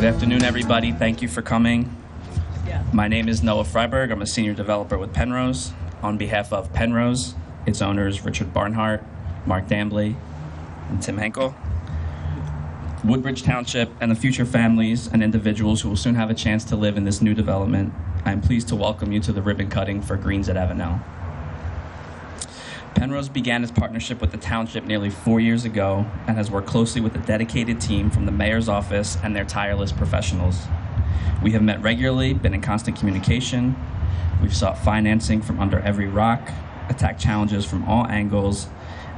Good afternoon, everybody. Thank you for coming. My name is Noah Freiberg. I'm a senior developer with Penrose. On behalf of Penrose, its owners Richard Barnhart, Mark Dambley, and Tim Henkel, Woodbridge Township, and the future families and individuals who will soon have a chance to live in this new development, I am pleased to welcome you to the ribbon cutting for Greens at Avenel. Penrose began its partnership with the township nearly 4 years ago and has worked closely with a dedicated team from the mayor's office and their tireless professionals. We have met regularly, been in constant communication. We've sought financing from under every rock, attacked challenges from all angles,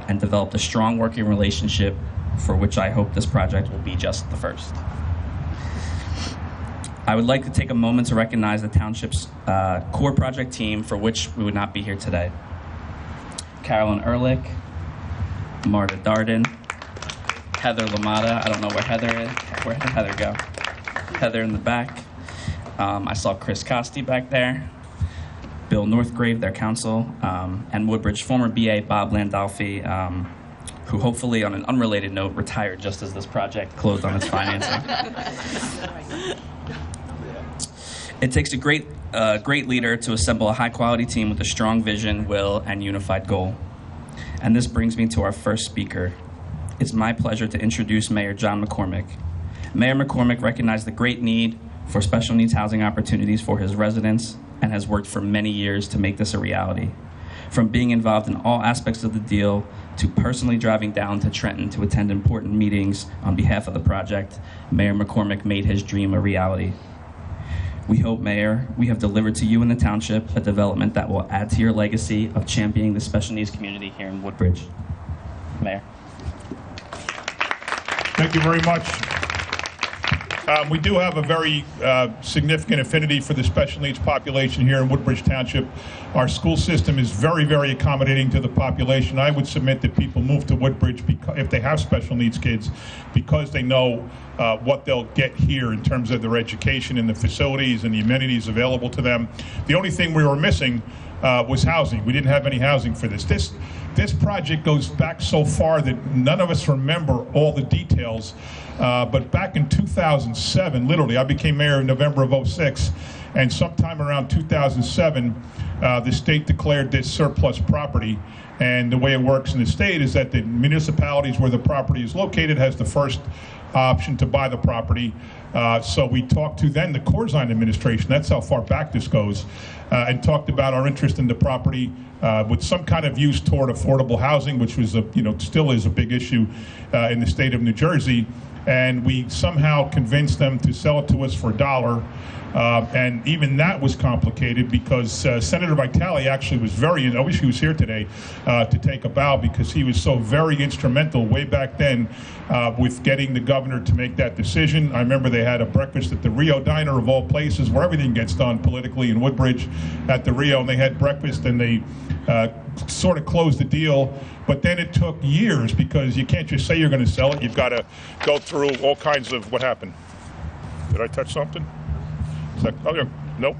and developed a strong working relationship for which I hope this project will be just the first. I would like to take a moment to recognize the township's core project team for which we would not be here today. Carolyn Ehrlich, Marta Darden, Heather Lamada. I don't know where Heather is. Where did Heather go? Heather in the back. I saw Chris Costi back there. Bill Northgrave, their counsel, and Woodbridge former BA Bob Landolfi, who hopefully, on an unrelated note, retired just as this project closed on its financing. It takes a great leader to assemble a high-quality team with a strong vision, will, and unified goal. And this brings me to our first speaker. It's my pleasure to introduce Mayor John McCormick. Mayor McCormick recognized the great need for special needs housing opportunities for his residents and has worked for many years to make this a reality. From being involved in all aspects of the deal to personally driving down to Trenton to attend important meetings on behalf of the project, Mayor McCormick made his dream a reality. We hope, Mayor, we have delivered to you in the township a development that will add to your legacy of championing the special needs community here in Woodbridge. Mayor. Thank you very much. We do have a very significant affinity for the special needs population here in Woodbridge Township. Our school system is very, very accommodating to the population. I would submit that people move to Woodbridge if they have special needs kids because they know what they'll get here in terms of their education and the facilities and the amenities available to them. The only thing we were missing was housing. We didn't have any housing for this. This project goes back so far that none of us remember all the details. But back in 2007, literally, I became mayor in November of '06, and sometime around 2007, the state declared this surplus property. And the way it works in the state is that the municipalities where the property is located has the first option to buy the property. So we talked to then the Coughlin administration, that's how far back this goes, and talked about our interest in the property with some kind of use toward affordable housing, which was still is a big issue in the state of New Jersey. And we somehow convinced them to sell it to us for $1. And even that was complicated because Senator Vitale actually was I wish he was here today to take a bow because he was so very instrumental way back then with getting the governor to make that decision. I remember they had a breakfast at the Rio Diner of all places where everything gets done politically in Woodbridge at the Rio, and they had breakfast and they sort of closed the deal. But then it took years because you can't just say you're going to sell it. You've got to go through all kinds of what happened. Did I touch something? Nope.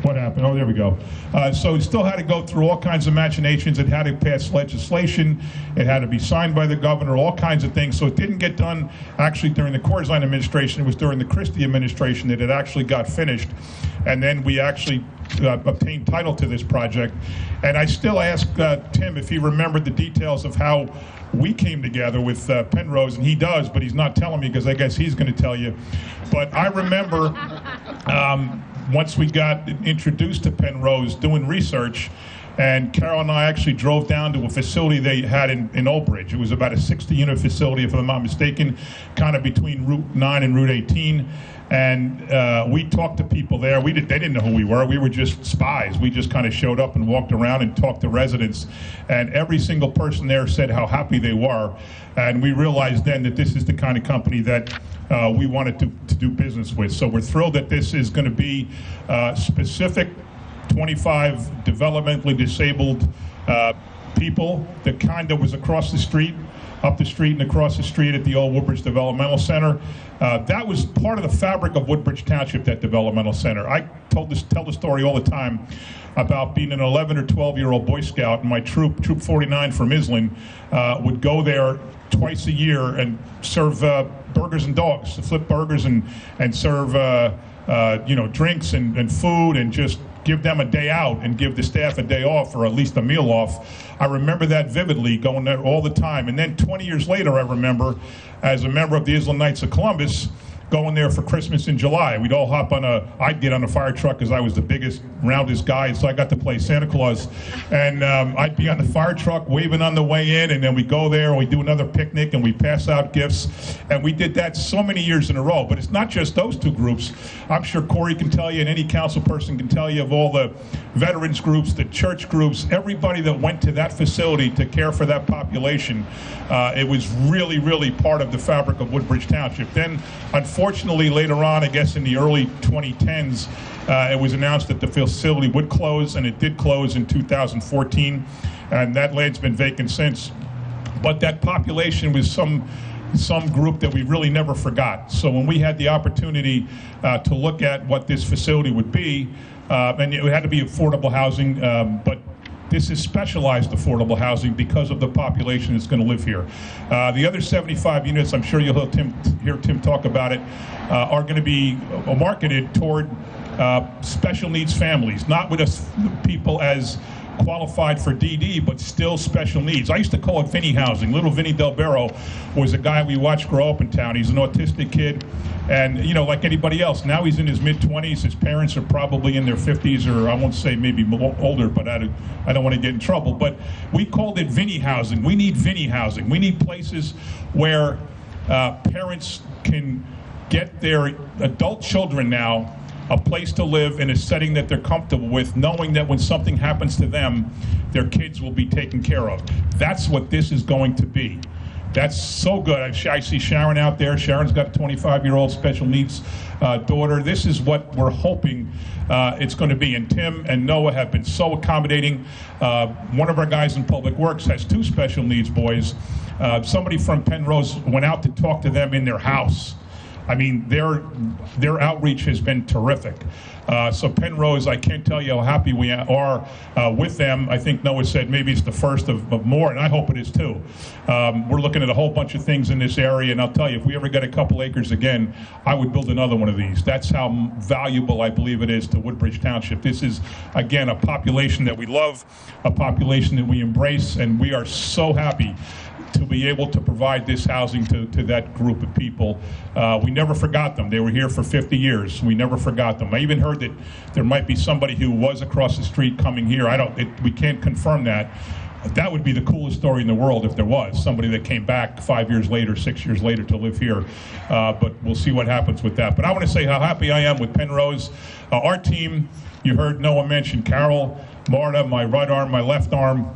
What happened? Oh, there we go. So it still had to go through all kinds of machinations. It had to pass legislation. It had to be signed by the governor, all kinds of things. So it didn't get done actually during the Coughlin administration. It was during the Christie administration that it actually got finished. And then we actually obtained title to this project. And I still ask Tim if he remembered the details of how we came together with Penrose, and he does, but he's not telling me because I guess he's going to tell you. But I remember once we got introduced to Penrose doing research, and Carol and I actually drove down to a facility they had in Old Bridge. It was about a 60-unit facility, if I'm not mistaken, kind of between Route 9 and Route 18. And we talked to people there. They didn't know who we were. We were just spies. We just kind of showed up and walked around and talked to residents. And every single person there said how happy they were. And we realized then that this is the kind of company that we wanted to do business with. So we're thrilled that this is going to be specific 25 developmentally disabled people. The kind that was across the street, up the street and across the street at the old Woodbridge Developmental Center. That was part of the fabric of Woodbridge Township, that developmental center. I tell the story all the time about being an 11 or 12-year-old Boy Scout, and my troop 49 from Island, would go there twice a year and serve burgers and dogs, to flip burgers and serve drinks and food, and just give them a day out and give the staff a day off, or at least a meal off. I remember that vividly, going there all the time. And then 20 years later, I remember, as a member of the Islam Knights of Columbus, going there for Christmas in July. We'd all hop on I'd get on a fire truck because I was the biggest, roundest guy, so I got to play Santa Claus. And I'd be on the fire truck waving on the way in, and then we go there and we do another picnic and we pass out gifts. And we did that so many years in a row. But it's not just those two groups. I'm sure Corey can tell you, and any council person can tell you, of all the veterans groups, the church groups, everybody that went to that facility to care for that population. It was really, really part of the fabric of Woodbridge Township. Then, unfortunately, later on, I guess in the early 2010s, it was announced that the facility would close, and it did close in 2014, and that land's been vacant since. But that population was some group that we really never forgot. So when we had the opportunity to look at what this facility would be, and it had to be affordable housing, but this is specialized affordable housing because of the population that's going to live here. The other 75 units, I'm sure you'll hear Tim talk about it, are going to be marketed toward special needs families, not with us people as qualified for DD, but still special needs. I used to call it Vinny housing. Little Vinny Del Barro was a guy we watched grow up in town. He's an autistic kid, and like anybody else, now he's in his mid-20s. His parents are probably in their 50s, or I won't say maybe older, but I don't want to get in trouble. But we called it Vinny housing. We need Vinny housing. We need places where parents can get their adult children now a place to live in a setting that they're comfortable with, knowing that when something happens to them, their kids will be taken care of. That's what this is going to be. That's so good. I see Sharon out there. Sharon's got a 25-year-old special needs daughter. This is what we're hoping it's going to be. And Tim and Noah have been so accommodating. One of our guys in Public Works has 2 special needs boys. Somebody from Penrose went out to talk to them in their house. I mean, their outreach has been terrific. So Penrose, I can't tell you how happy we are with them. I think Noah said maybe it's the first of more, and I hope it is too. We're looking at a whole bunch of things in this area, and I'll tell you, if we ever get a couple acres again, I would build another one of these. That's how valuable I believe it is to Woodbridge Township. This is, again, a population that we love, a population that we embrace, and we are so happy to be able to provide this housing to that group of people. We never forgot them. They were here for 50 years. We never forgot them. I even heard that there might be somebody who was across the street coming here. We can't confirm that. That would be the coolest story in the world if there was somebody that came back 5 years later, 6 years later to live here. But we'll see what happens with that. But I want to say how happy I am with Penrose. Our team, you heard Noah mention Carol, Marta, my right arm, my left arm,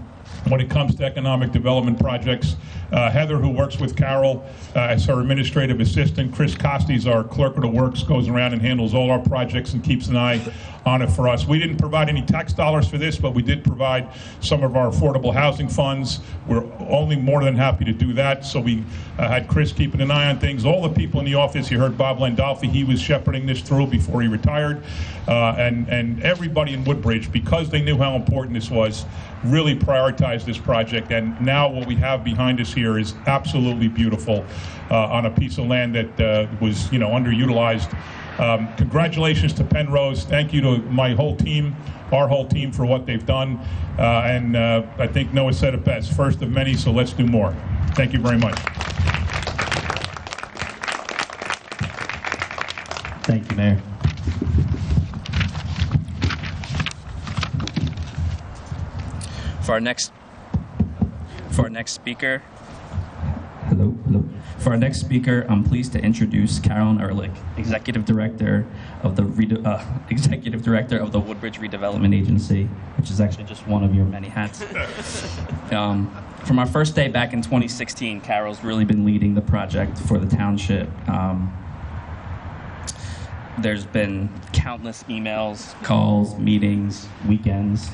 when it comes to economic development projects. Heather, who works with Carol as her administrative assistant. Chris Costy's our clerk of the works, goes around and handles all our projects and keeps an eye on it for us. We didn't provide any tax dollars for this, but we did provide some of our affordable housing funds. We're only more than happy to do that. So we had Chris keeping an eye on things. All the people in the office, you heard Bob Landolfi, he was shepherding this through before he retired. And everybody in Woodbridge, because they knew how important this was, really prioritized this project. And now what we have behind us here is absolutely beautiful on a piece of land that was, underutilized. Congratulations to Penrose. Thank you to my whole team, our whole team, for what they've done. And I think Noah said it best, first of many, so let's do more. Thank you very much. Thank you, Mayor. For our next speaker, For our next speaker, I'm pleased to introduce Carolyn Ehrlich, Executive Director of the Woodbridge Redevelopment Agency, which is actually just one of your many hats. From our first day back in 2016, Carol's really been leading the project for the township. There's been countless emails, calls, meetings, weekends.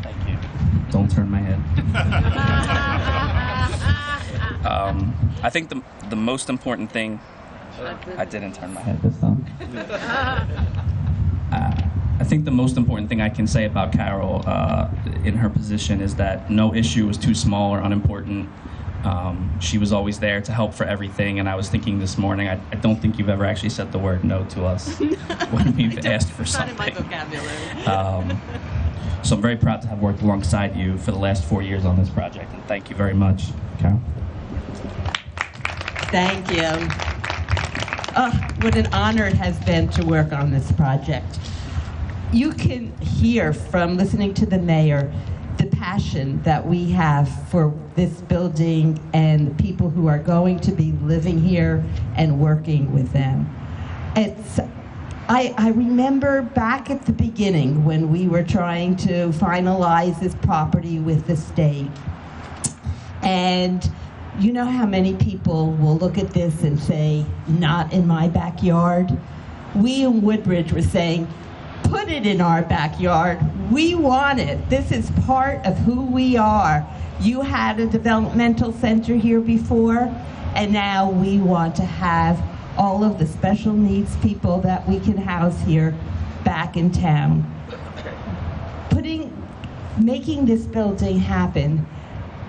Thank you. Don't turn my head. I think the most important thing, I didn't turn my head this time. I think the most important thing I can say about Carol in her position is that no issue is too small or unimportant She was always there to help for everything, and I was thinking this morning, I don't think you've ever actually said the word no to us when we've asked for something. Not in my vocabulary. So I'm very proud to have worked alongside you for the last 4 years on this project, and thank you very much, Carol. Thank you. What an honor it has been to work on this project. You can hear from listening to the mayor the passion that we have for this building and the people who are going to be living here and working with them. I remember back at the beginning when we were trying to finalize this property with the state. And you know how many people will look at this and say, not in my backyard? We in Woodbridge were saying, put it in our backyard. We want it. This is part of who we are. You had a developmental center here before, and now we want to have all of the special needs people that we can house here back in town. Making this building happen,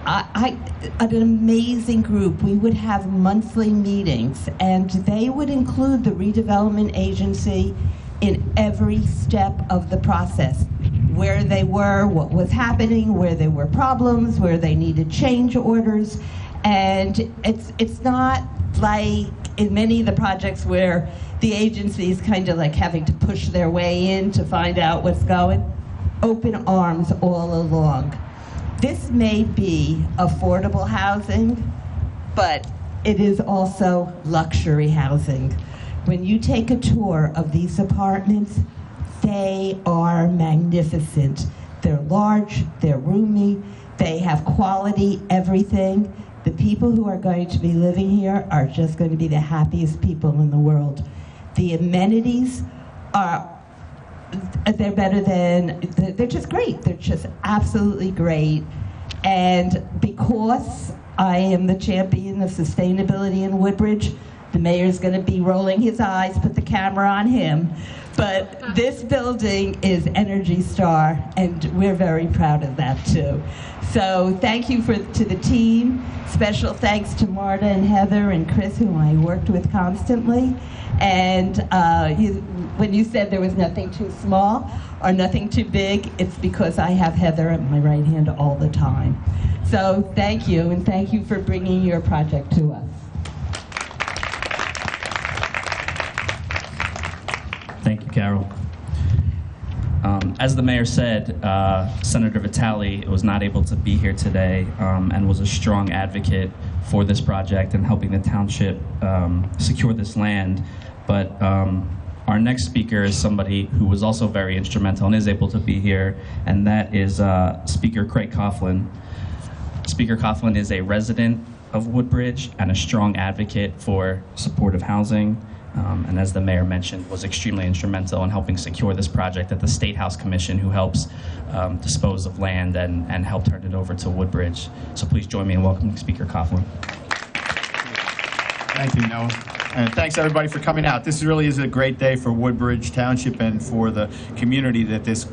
an amazing group. We would have monthly meetings, and they would include the redevelopment agency in every step of the process. Where they were, what was happening, where there were problems, where they needed change orders. And it's not like in many of the projects where the agency is kind of like having to push their way in to find out what's going. Open arms all along. This may be affordable housing, but it is also luxury housing. When you take a tour of these apartments, they are magnificent. They're large, they're roomy, they have quality everything. The people who are going to be living here are just going to be the happiest people in the world. The amenities they're better than, they're just great. They're just absolutely great. And because I am the champion of sustainability in Woodbridge, the mayor's going to be rolling his eyes, put the camera on him. But this building is Energy Star, and we're very proud of that too. So thank you to the team. Special thanks to Marta and Heather and Chris, whom I worked with constantly. And when you said there was nothing too small or nothing too big, it's because I have Heather at my right hand all the time. So thank you, and thank you for bringing your project to us. Thank you, Carol. As the mayor said, Senator Vitale was not able to be here today and was a strong advocate for this project and helping the township secure this land. But our next speaker is somebody who was also very instrumental and is able to be here, and that is Speaker Craig Coughlin. Speaker Coughlin is a resident of Woodbridge and a strong advocate for supportive housing. And as the mayor mentioned, was extremely instrumental in helping secure this project at the State House Commission, who helps dispose of land and help turn it over to Woodbridge. So please join me in welcoming Speaker Coughlin. Thank you, Noah. And thanks, everybody, for coming out. This really is a great day for Woodbridge Township and for the community that this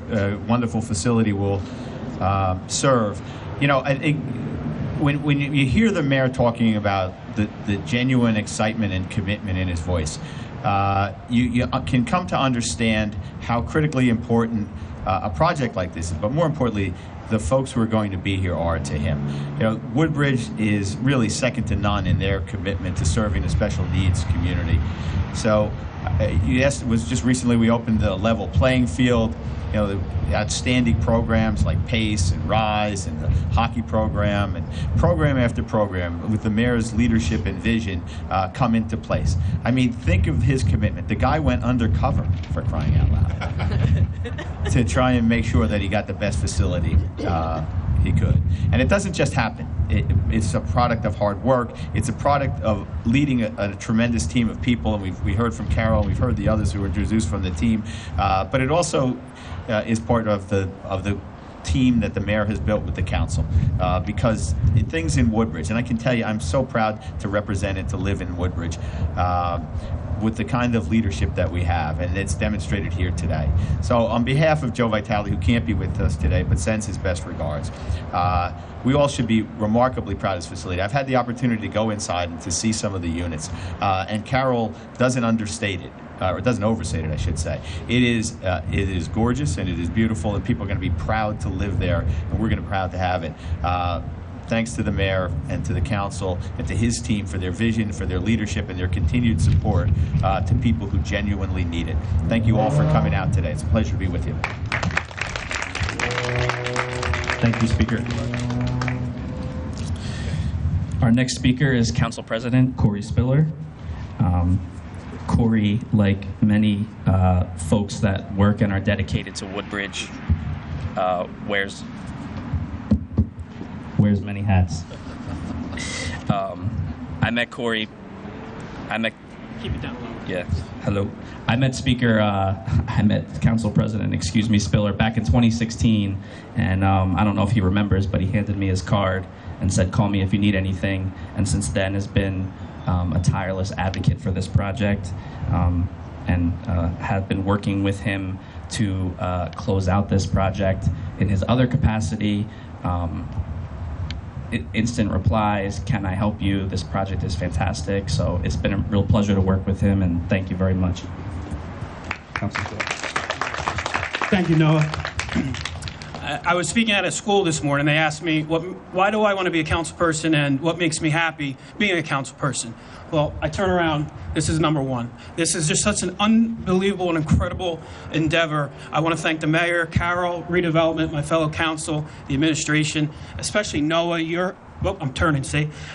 wonderful facility will serve. You know, I think when you hear the mayor talking about the genuine excitement and commitment in his voice, you can come to understand how critically important a project like this is, but more importantly, the folks who are going to be here are to him. You know, Woodbridge is really second to none in their commitment to serving the special needs community. So, you asked, it was just recently we opened the level playing field. You know, the outstanding programs like PACE and RISE and the hockey program and program after program with the mayor's leadership and vision come into place. I mean, think of his commitment. The guy went undercover, for crying out loud, to try and make sure that he got the best facility he could. And it doesn't just happen. It's a product of hard work. It's a product of leading a tremendous team of people, and we heard from Carol, and we've heard the others who were introduced from the team. But it also is part of the team that the mayor has built with the council, because things in Woodbridge, and I can tell you, I'm so proud to represent and to live in Woodbridge. with the kind of leadership that we have, and it's demonstrated here today. So on behalf of Joe Vitale, who can't be with us today but sends his best regards, we all should be remarkably proud of this facility. I've had the opportunity to go inside and to see some of the units, and Carol doesn't understate it. Or doesn't overstate it, I should say. It is gorgeous and it is beautiful, and people are going to be proud to live there, and we're going to be proud to have it. Thanks to the mayor and to the council and to his team for their vision, for their leadership, and their continued support to people who genuinely need it. Thank you all for coming out today. It's a pleasure to be with you. Thank you, Speaker. Our next speaker is Council President Corey Spiller. Corey, like many folks that work and are dedicated to Woodbridge, wears many hats. I met Corey. Keep it down low. Yeah. Hello. I met Council President, Spiller back in 2016, and I don't know if he remembers, but he handed me his card and said, "Call me if you need anything." And since then has been a tireless advocate for this project, and have been working with him to close out this project. In his other capacity, instant replies, "Can I help you? This project is fantastic." So it's been a real pleasure to work with him, and thank you very much. Thank you, Noah. I was speaking at a school this morning. They asked me, why do I want to be a council person and what makes me happy being a council person? Well, I turn around. This is number one. This is just such an unbelievable and incredible endeavor. I want to thank the mayor, Carol, redevelopment, my fellow council, the administration, especially Noah,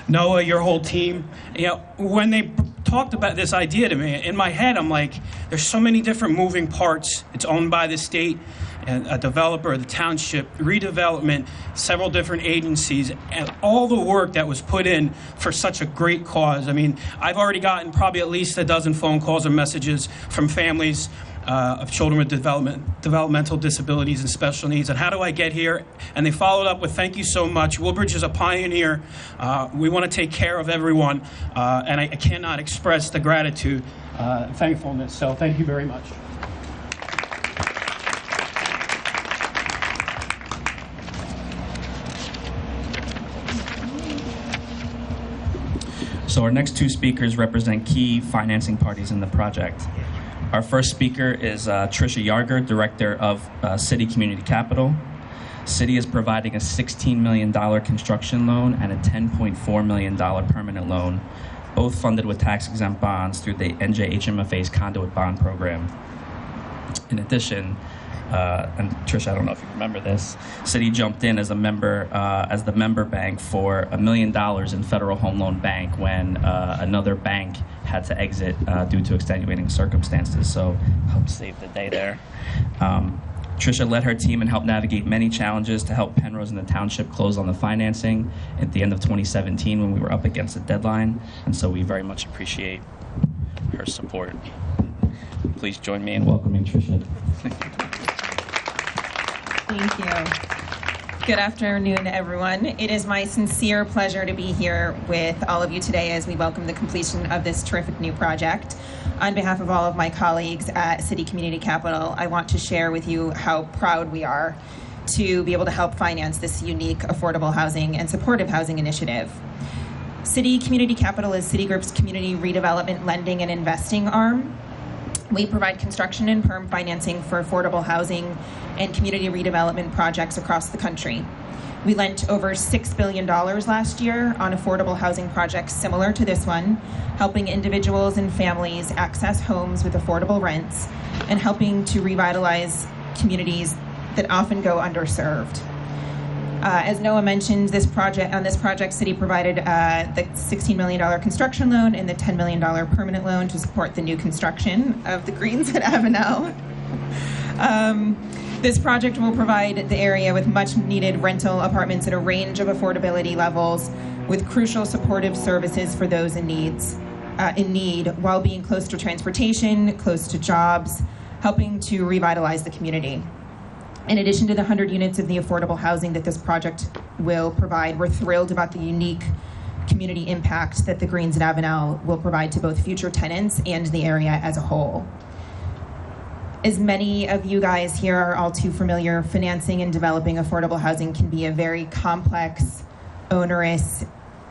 Noah, your whole team. You know, when they talked about this idea to me, in my head, I'm like, there's so many different moving parts. It's owned by the state, and a developer, the township, redevelopment, several different agencies, and all the work that was put in for such a great cause. I mean, I've already gotten probably at least a dozen phone calls or messages from families of children with developmental disabilities and special needs, and how do I get here? And they followed up with, "Thank you so much. Woodbridge is a pioneer. We want to take care of everyone," and I cannot express the gratitude, thankfulness. So thank you very much. So our next two speakers represent key financing parties in the project. Our first speaker is Tricia Yarger, Director of City Community Capital. City is providing a $16 million construction loan and a $10.4 million permanent loan, both funded with tax-exempt bonds through the NJHMFA's conduit bond program. In addition, and Tricia, I don't know if you remember this, City jumped in as a member, as the member bank for $1 million in Federal Home Loan Bank when another bank had to exit due to extenuating circumstances. So helped save the day there. Tricia led her team and helped navigate many challenges to help Penrose and the township close on the financing at the end of 2017 when we were up against the deadline. And so we very much appreciate her support. Please join me in welcoming Tricia. Thank you. Good afternoon, everyone. It is my sincere pleasure to be here with all of you today as we welcome the completion of this terrific new project. On behalf of all of my colleagues at City Community Capital, I want to share with you how proud we are to be able to help finance this unique affordable housing and supportive housing initiative. City Community Capital is Citigroup's community redevelopment lending and investing arm. We provide construction and perm financing for affordable housing and community redevelopment projects across the country. We lent over $6 billion last year on affordable housing projects similar to this one, helping individuals and families access homes with affordable rents and helping to revitalize communities that often go underserved. As Noah mentioned, this project, City provided the $16 million construction loan and the $10 million permanent loan to support the new construction of the greens at Avenel. This project will provide the area with much needed rental apartments at a range of affordability levels with crucial supportive services for those in need while being close to transportation, close to jobs, helping to revitalize the community. In addition to the 100 units of the affordable housing that this project will provide, we're thrilled about the unique community impact that the greens at Avenel will provide to both future tenants and the area as a whole. As many of you guys here are all too familiar, financing and developing affordable housing can be a very complex, onerous,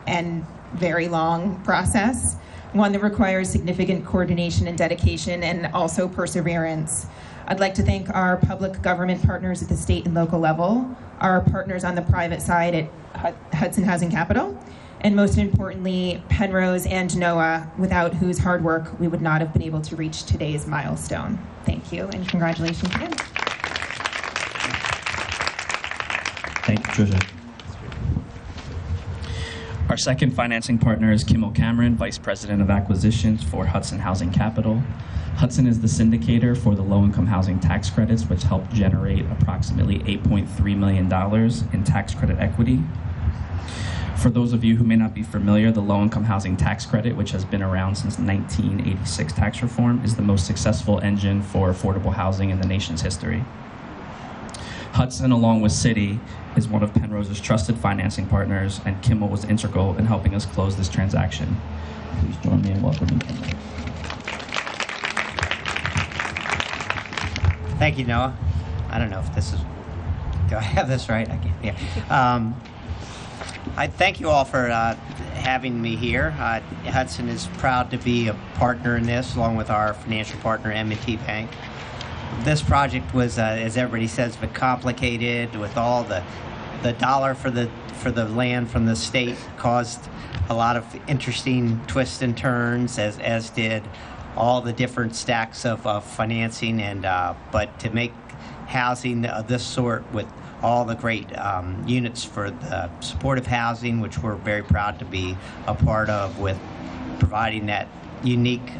and very long process, one that requires significant coordination and dedication and also perseverance. I'd like to thank our public government partners at the state and local level, our partners on the private side at Hudson Housing Capital, and most importantly, Penrose and NOAA, without whose hard work we would not have been able to reach today's milestone. Thank you, and congratulations again. Thank you, Tricia. Our second financing partner is Kim O'Cameron, Vice President of Acquisitions for Hudson Housing Capital. Hudson is the syndicator for the low-income housing tax credits, which helped generate approximately $8.3 million in tax credit equity. For those of you who may not be familiar, the low-income housing tax credit, which has been around since 1986 tax reform, is the most successful engine for affordable housing in the nation's history. Hudson, along with Citi, is one of Penrose's trusted financing partners, and Kimmel was integral in helping us close this transaction. Please join me in welcoming Kimmel. Thank you, Noah. I don't know if this is, do I have this right? I can't, yeah. I thank you all for having me here. Hudson is proud to be a partner in this, along with our financial partner, M&T Bank. This project was, as everybody says, a bit complicated with all the dollar for the land from the state caused a lot of interesting twists and turns, as did all the different stacks of financing. And but to make housing of this sort with all the great units for the supportive housing, which we're very proud to be a part of, with providing that unique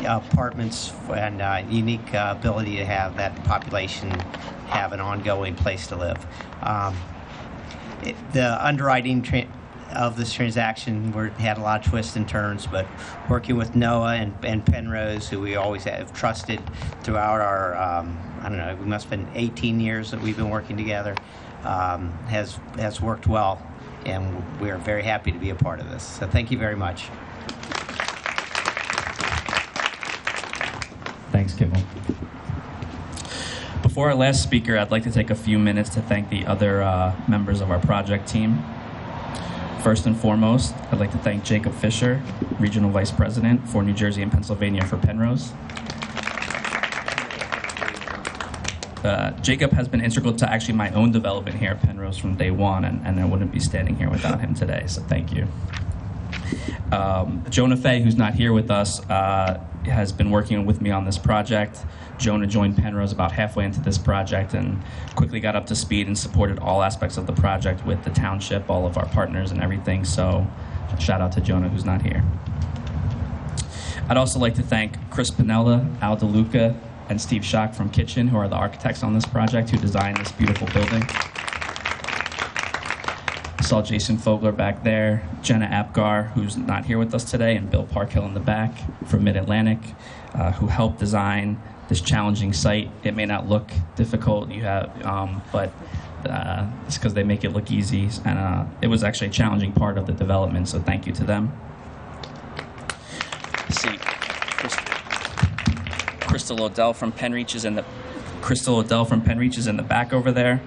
apartments and unique ability to have that population have an ongoing place to live. The underwriting of this transaction had a lot of twists and turns, but working with NOAA and Penrose, who we always have trusted throughout our, I don't know, we must have been 18 years that we've been working together, has worked well, and we're very happy to be a part of this. So thank you very much. Thanks, Kimmel. Before our last speaker, I'd like to take a few minutes to thank the other members of our project team. First and foremost, I'd like to thank Jacob Fisher, Regional Vice President for New Jersey and Pennsylvania for Penrose. Jacob has been integral to actually my own development here at Penrose from day one, and I wouldn't be standing here without him today, so thank you. Jonah Fay, who's not here with us, has been working with me on this project. Jonah joined Penrose about halfway into this project and quickly got up to speed and supported all aspects of the project with the township, all of our partners and everything, so shout out to Jonah, who's not here. I'd also like to thank Chris Pinella, Al DeLuca, and Steve Schock from Kitchen, who are the architects on this project, who designed this beautiful building. I saw Jason Fogler back there, Jenna Apgar, who's not here with us today, and Bill Parkhill in the back from Mid-Atlantic, who helped design this challenging site. It may not look difficult, but it's because they make it look easy, and it was actually a challenging part of the development, so thank you to them. See, Crystal Odell from Penreach is in the back over there.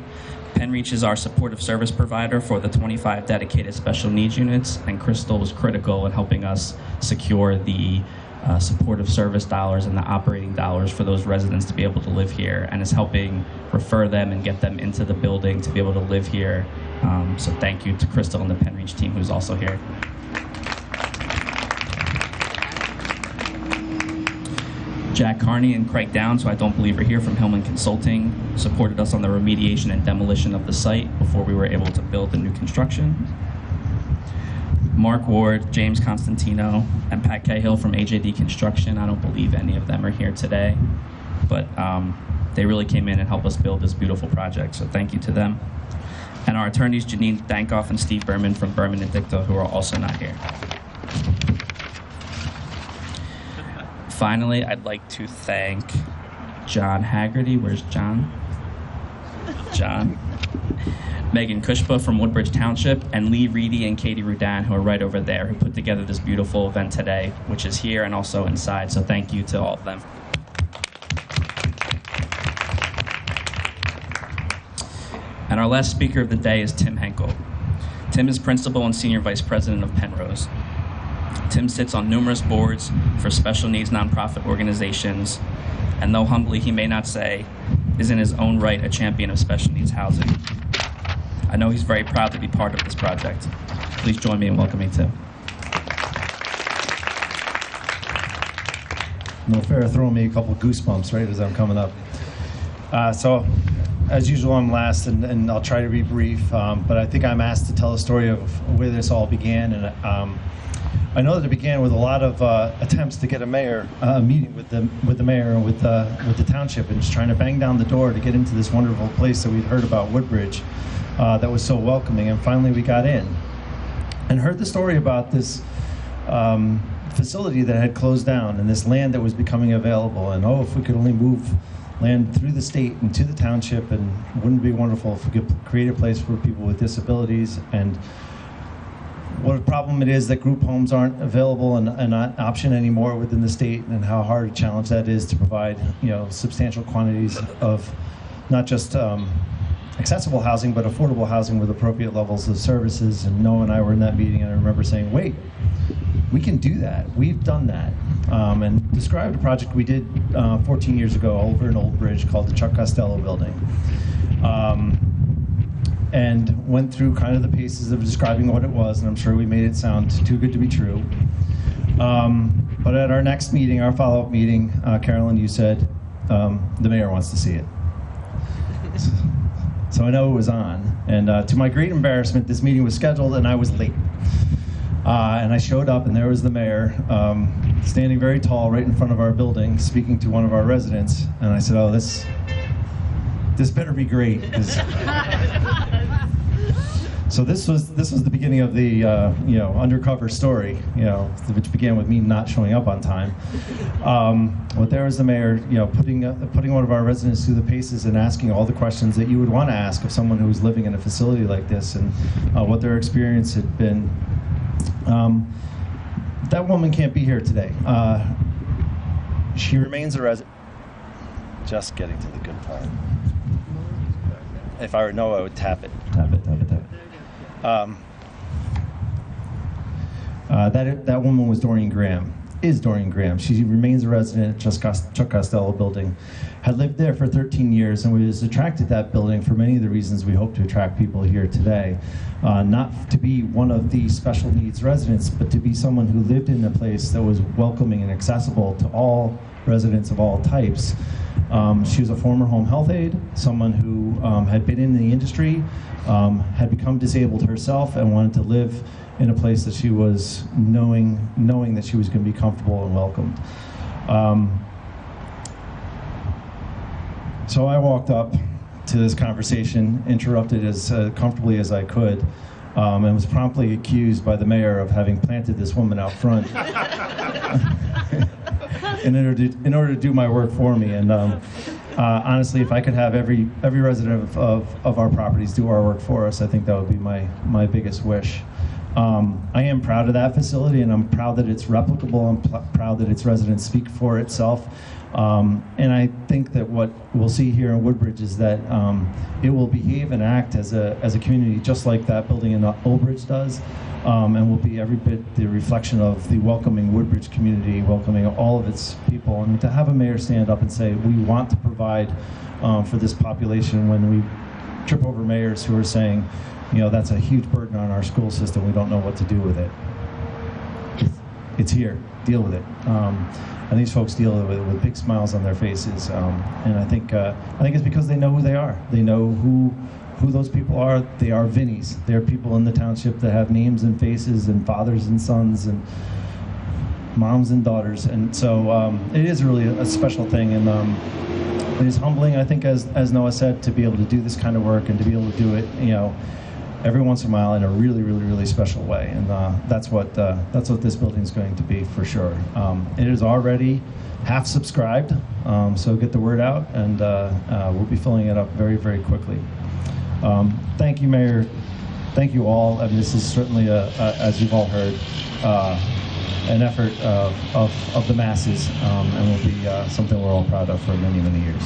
Penreach is our supportive service provider for the 25 dedicated special needs units, and Crystal was critical in helping us secure the supportive service dollars and the operating dollars for those residents to be able to live here, and is helping refer them and get them into the building to be able to live here. So thank you to Crystal and the Penreach team, who's also here. Jack Carney and Craig Downs, who I don't believe are here, from Hillman Consulting, supported us on the remediation and demolition of the site before we were able to build the new construction. Mark Ward, James Constantino, and Pat Cahill from AJD Construction. I don't believe any of them are here today, but they really came in and helped us build this beautiful project, so thank you to them. And our attorneys, Janine Dankoff and Steve Berman from Berman & Dicto, who are also not here. Finally, I'd like to thank John Haggerty. Where's John? John. Megan Cushba from Woodbridge Township, and Lee Reedy and Katie Rudan, who are right over there, who put together this beautiful event today, which is here and also inside. So thank you to all of them. And our last speaker of the day is Tim Henkel. Tim is principal and senior vice president of Penrose. Tim sits on numerous boards for special needs nonprofit organizations, and though humbly he may not say, is in his own right a champion of special needs housing. I know he's very proud to be part of this project. Please join me in welcoming Tim. No fair throwing me a couple goosebumps right as I'm coming up. So, as usual, I'm last, and I'll try to be brief, but I think I'm asked to tell a story of where this all began, and I know that it began with a lot of attempts to get a meeting with the mayor and with the township, and just trying to bang down the door to get into this wonderful place that we'd heard about, Woodbridge, that was so welcoming. And finally we got in and heard the story about this facility that had closed down and this land that was becoming available, and if we could only move land through the state and to the township, and wouldn't it be wonderful if we could create a place for people with disabilities, and what a problem it is that group homes aren't available and not an option anymore within the state, and how hard a challenge that is to provide, substantial quantities of not just accessible housing, but affordable housing with appropriate levels of services. And Noah and I were in that meeting, and I remember saying, wait, we can do that. We've done that. And described a project we did 14 years ago over in Old Bridge called the Chuck Costello Building. And went through kind of the paces of describing what it was, and I'm sure we made it sound too good to be true. But at our next meeting, our follow-up meeting, Carolyn, you said, the mayor wants to see it. So I know it was on. And to my great embarrassment, this meeting was scheduled and I was late. And I showed up, and there was the mayor standing very tall right in front of our building, speaking to one of our residents. And I said, this better be great. So this was the beginning of the undercover story, which began with me not showing up on time. But there was the mayor, putting one of our residents through the paces and asking all the questions that you would want to ask of someone who was living in a facility like this, and what their experience had been. That woman can't be here today. She remains a resident. Just getting to the good part. If I were Noah, I would tap it. That woman was Doreen Graham. Is Doreen Graham. She remains a resident at Chuck Costello Building. Had lived there for 13 years and was attracted to that building for many of the reasons we hope to attract people here today. Not to be one of the special needs residents, but to be someone who lived in a place that was welcoming and accessible to all residents of all types. She was a former home health aide, someone who had been in the industry, had become disabled herself, and wanted to live in a place that she was knowing that she was going to be comfortable and welcomed. So I walked up to this conversation, interrupted as comfortably as I could, and was promptly accused by the mayor of having planted this woman out front in order to do my work for me. And honestly, if I could have every resident of our properties do our work for us, I think that would be my biggest wish. I am proud of that facility, and I'm proud that it's replicable. I'm proud that its residents speak for itself. And I think that what we'll see here in Woodbridge is that it will behave and act as a community just like that building in Old Bridge does, and will be every bit the reflection of the welcoming Woodbridge community, welcoming all of its people. And to have a mayor stand up and say, we want to provide for this population, when we trip over mayors who are saying, that's a huge burden on our school system, we don't know what to do with it. It's here, deal with it. And these folks deal with it with big smiles on their faces. And I think it's because they know who they are. They know who those people are. They are Vinnies. They're people in the township that have names and faces, and fathers and sons, and moms and daughters. And so it is really a special thing. And it is humbling, I think, as Noah said, to be able to do this kind of work and to be able to do it, every once in a while in a really, really, really special way. And that's what this building is going to be for sure. It is already half subscribed, so get the word out, and we'll be filling it up very, very quickly. Thank you, Mayor. Thank you all. I mean, this is certainly, as you've all heard, an effort of the masses, and will be something we're all proud of for many, many years.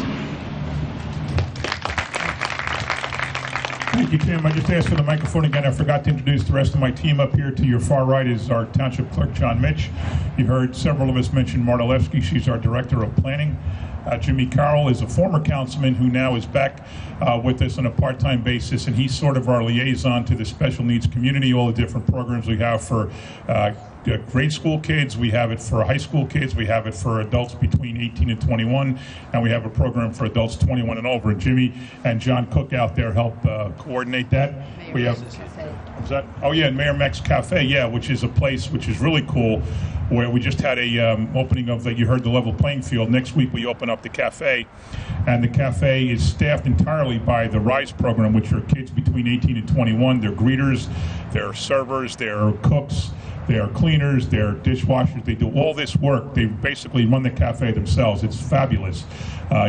Thank you, Tim. I just asked for the microphone again. I forgot to introduce the rest of my team up here. To your far right is our Township Clerk, John Mitch. You heard several of us mention Marta Levsky. She's our Director of Planning. Jimmy Carroll is a former councilman who now is back with us on a part-time basis, and he's sort of our liaison to the special needs community, all the different programs we have for grade school kids, we have it for high school kids, we have it for adults between 18 and 21, and we have a program for adults 21 and over. And Jimmy and John Cook out there help coordinate that. We have, is that? Oh yeah, Mayor Mex Cafe, yeah, which is a place which is really cool, where we just had a opening of you heard the level playing field. Next week we open up the cafe, and the cafe is staffed entirely by the RISE program, which are kids between 18 and 21. They're greeters, they're servers, they're cooks, they're cleaners, they're dishwashers. They do all this work. They basically run the cafe themselves. It's fabulous.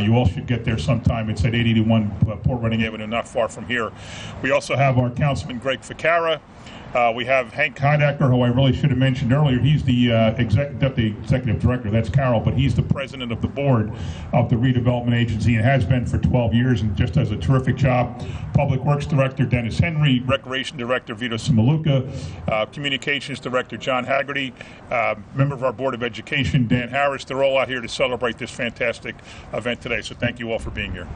You all should get there sometime. It's at 881 Port Reading Avenue, not far from here. We also have our Councilman Greg Ficara. We have Hank Heidecker, who I really should have mentioned earlier. He's the Deputy Executive Director. That's Carol, but he's the President of the Board of the Redevelopment Agency and has been for 12 years and just does a terrific job. Public Works Director Dennis Henry, Recreation Director Vito Simaluka, Communications Director John Haggerty, member of our Board of Education Dan Harris. They're all out here to celebrate this fantastic event today, so thank you all for being here.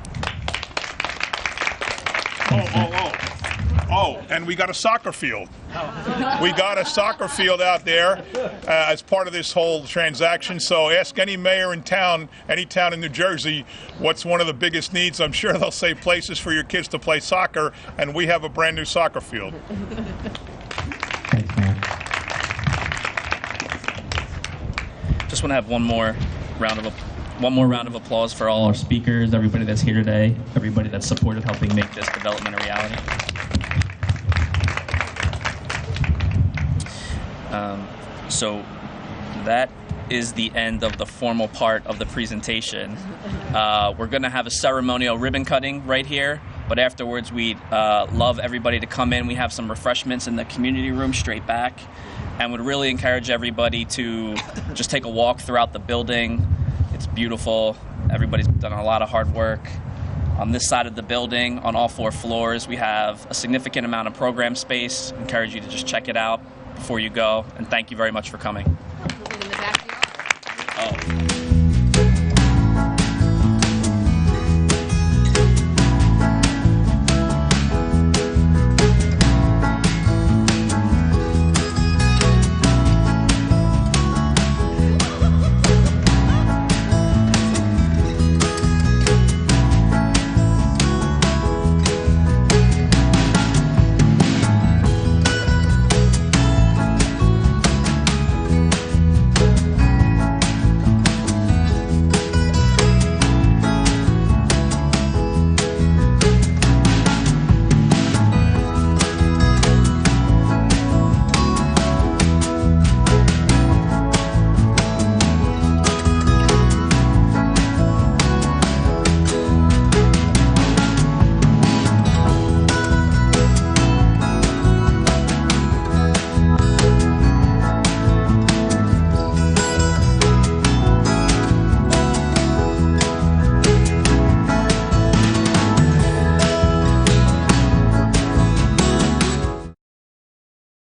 Oh, and we got a soccer field. We got a soccer field out there as part of this whole transaction. So ask any mayor in town, any town in New Jersey, what's one of the biggest needs. I'm sure they'll say places for your kids to play soccer, and we have a brand new soccer field. Thanks, man. Just want to have one more round of applause for all our speakers, everybody that's here today, everybody that's supported helping make this development a reality. So that is the end of the formal part of the presentation. We're going to have a ceremonial ribbon cutting right here, but afterwards we'd love everybody to come in. We have some refreshments in the community room straight back, and would really encourage everybody to just take a walk throughout the building. It's beautiful. Everybody's done a lot of hard work. On this side of the building, on all 4 floors, we have a significant amount of program space. Encourage you to just check it out before you go, and thank you very much for coming. In the back. Oh.